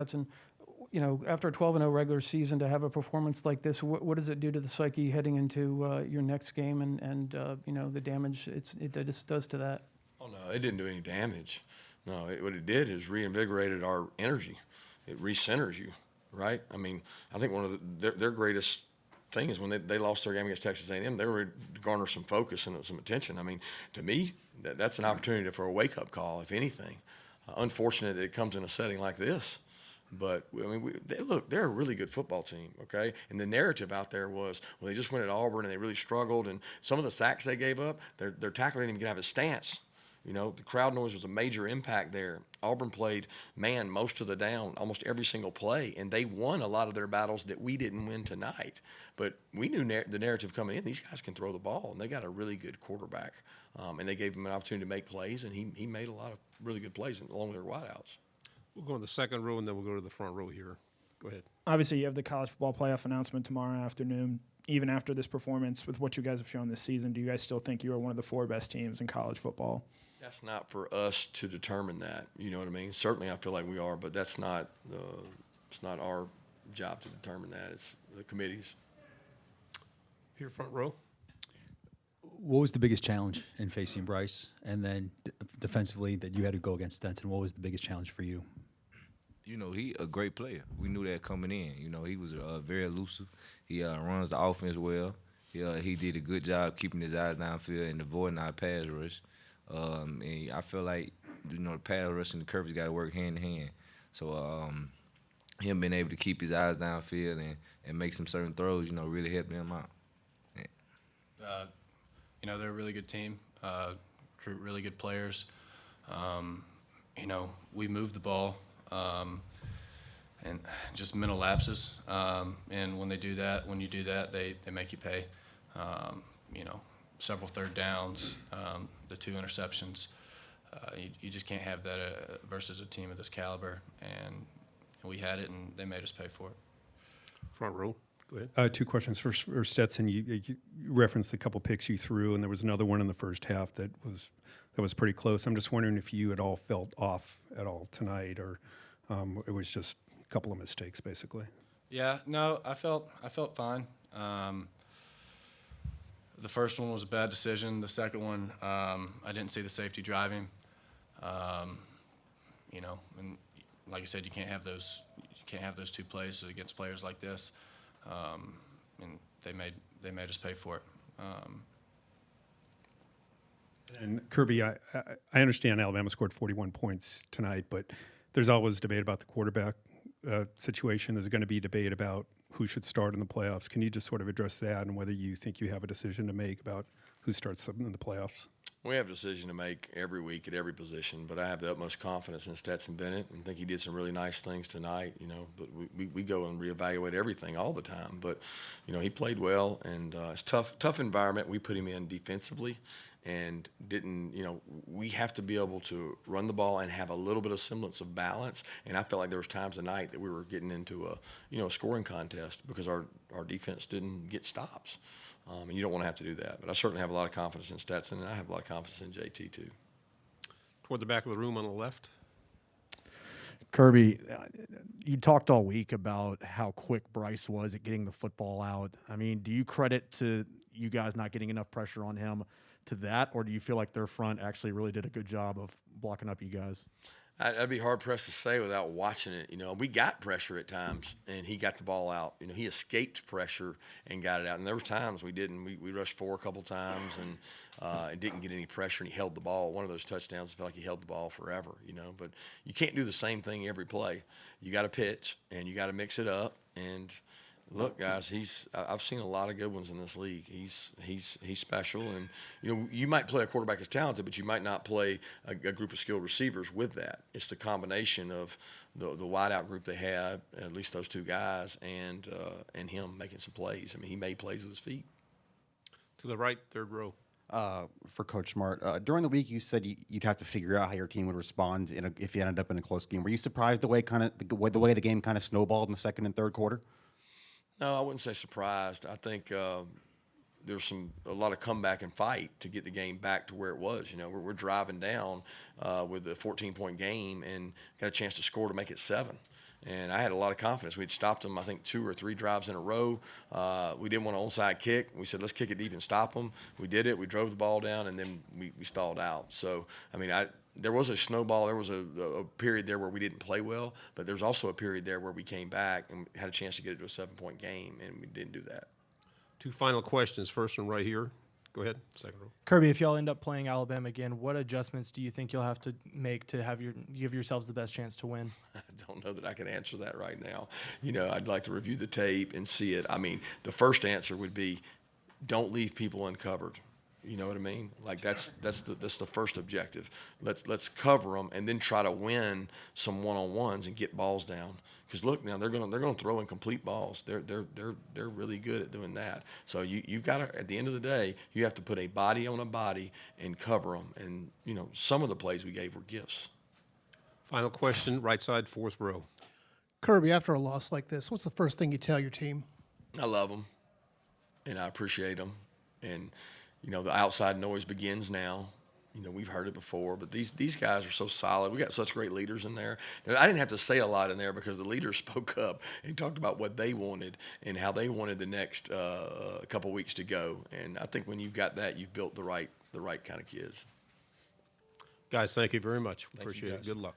And after a 12-0 regular season, to have a performance like this, what does it do to the psyche heading into your next game and the damage it just does to that? Oh no, it didn't do any damage. No, what it did is reinvigorated our energy. It recenters you, right? I mean, I think one of their greatest thing is when they lost their game against Texas A&M, they were to garner some focus and some attention. I mean, to me, that's an opportunity for a wake-up call, if anything. Unfortunate that it comes in a setting like this. But I mean, they're a really good football team, okay? And the narrative out there was, well, they just went at Auburn and they really struggled, and some of the sacks they gave up, their tackler didn't even have a stance. The crowd noise was a major impact there. Auburn played man most of the down, almost every single play, and they won a lot of their battles that we didn't win tonight. But we knew the narrative coming in, these guys can throw the ball, and they got a really good quarterback. And they gave him an opportunity to make plays, and he made a lot of really good plays along with their wideouts. We'll go in the second row, and then we'll go to the front row here. Go ahead. Obviously, you have the college football playoff announcement tomorrow afternoon. Even after this performance, with what you guys have shown this season, do you guys still think you are one of the 4 best teams in college football? That's not for us to determine that. You know what I mean? Certainly, I feel like we are, but that's not. It's not our job to determine that. It's the committee's. Here, front row. What was the biggest challenge in facing Bryce? And then defensively that you had to go against Stetson, what was the biggest challenge for you? He a great player. We knew that coming in. He was very elusive. He runs the offense well. He did a good job keeping his eyes downfield and avoiding our pass rush. And I feel like, the pass rush and the coverage got to work hand in hand. So him being able to keep his eyes downfield and make some certain throws, really helped him out. Yeah. They're a really good team, recruit really good players. We move the ball. And just mental lapses. And when you do that, they make you pay. Several third downs, the 2 interceptions. You just can't have that versus a team of this caliber. And we had it, and they made us pay for it. Front row. Go ahead. 2 questions. First, for Stetson, you referenced a couple picks you threw, and there was another one in the first half that was pretty close. I'm just wondering if you at all felt off at all tonight, or it was just a couple of mistakes, basically. Yeah, no, I felt fine. The first one was a bad decision. The second one, I didn't see the safety driving. And like I said, you can't have those 2 plays against players like this. And they made us pay for it. And Kirby, I understand Alabama scored 41 points tonight, but there's always debate about the quarterback situation. There's going to be debate about who should start in the playoffs. Can you just sort of address that and whether you think you have a decision to make about who starts in the playoffs? We have a decision to make every week at every position, but I have the utmost confidence in Stetson Bennett and think he did some really nice things tonight, But we go and reevaluate everything all the time. But, he played well, and it's tough environment we put him in defensively. And we have to be able to run the ball and have a little bit of semblance of balance. And I felt like there was times tonight that we were getting into a scoring contest because our defense didn't get stops. And you don't want to have to do that. But I certainly have a lot of confidence in Stetson, and I have a lot of confidence in JT too. Toward the back of the room on the left. Kirby, you talked all week about how quick Bryce was at getting the football out. I mean, do you credit to you guys not getting enough pressure on him to that, or do you feel like their front actually really did a good job of blocking up you guys? I'd be hard-pressed to say without watching it. We got pressure at times, and he got the ball out. He escaped pressure and got it out. And there were times we didn't. We rushed 4 a couple times and didn't get any pressure, and he held the ball. One of those touchdowns, I felt like he held the ball forever, But you can't do the same thing every play. You got to pitch, and you got to mix it up. And look, guys, I've seen a lot of good ones in this league. He's special, and you might play a quarterback that's talented, but you might not play a group of skilled receivers with that. It's the combination of the wideout group they had, at least those 2 guys, and him making some plays. I mean, he made plays with his feet. To the right, third row. For Coach Smart, during the week you said you'd have to figure out how your team would respond if you ended up in a close game. Were you surprised the way the game kind of snowballed in the second and third quarter? No, I wouldn't say surprised. I think there's a lot of comeback and fight to get the game back to where it was. We're driving down with a 14-point game and got a chance to score to make it 7. And I had a lot of confidence. We'd stopped them, I think, 2 or 3 drives in a row. We didn't want an onside kick. We said, let's kick it deep and stop them. We did it. We drove the ball down, and then we stalled out. So, I mean, there was a snowball. There was a period there where we didn't play well, but there's also a period there where we came back and had a chance to get it to a 7-point game, and we didn't do that. 2 final questions. First one right here. Go ahead. Second row. Kirby, if y'all end up playing Alabama again, what adjustments do you think you'll have to make to give yourselves the best chance to win? I don't know that I can answer that right now. You know, I'd like to review the tape and see it. I mean, the first answer would be, don't leave people uncovered. You know what I mean? Like that's the first objective. Let's cover them and then try to win some one-on-ones and get balls down. Because look, now they're gonna throw incomplete balls. They're really good at doing that. So you've got to, at the end of the day, you have to put a body on a body and cover them. And you know, some of the plays we gave were gifts. Final question, right side, 4th row. Kirby, after a loss like this, what's the first thing you tell your team? I love them, and I appreciate them, and you know, the outside noise begins now. You know, we've heard it before, but these guys are so solid. We got such great leaders in there. And I didn't have to say a lot in there because the leaders spoke up and talked about what they wanted and how they wanted the next couple weeks to go. And I think when you've got that, you've built the right kind of kids. Guys, thank you very much. We Thank you, appreciate it. guys. Good luck.